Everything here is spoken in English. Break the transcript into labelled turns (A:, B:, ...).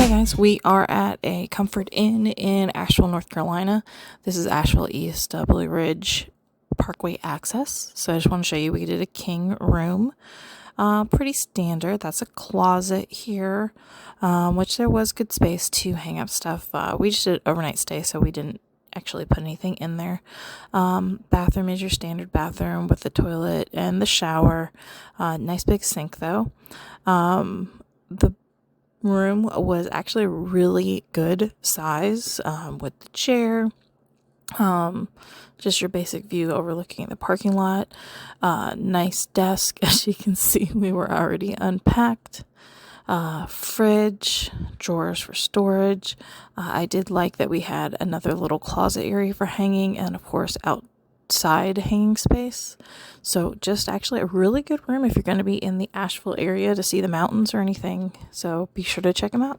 A: Hey guys, we are at a Comfort Inn in Asheville, North Carolina. This is Asheville East Blue Ridge Parkway access. So I just want to show you, we did a king room. Pretty standard. That's a closet here, which there was good space to hang up stuff. We just did overnight stay, so we didn't actually put anything in there. Bathroom is your standard bathroom with the toilet and the shower. Nice big sink though. The room was actually a really good size, with the chair, just your basic view overlooking the parking lot. Nice desk. As you can see, we were already unpacked. Fridge, drawers for storage. I did like that we had another little closet area for hanging, and of course outside hanging space. So just actually a really good room if you're going to be in the Asheville area to see the mountains or anything. So be sure to check them out.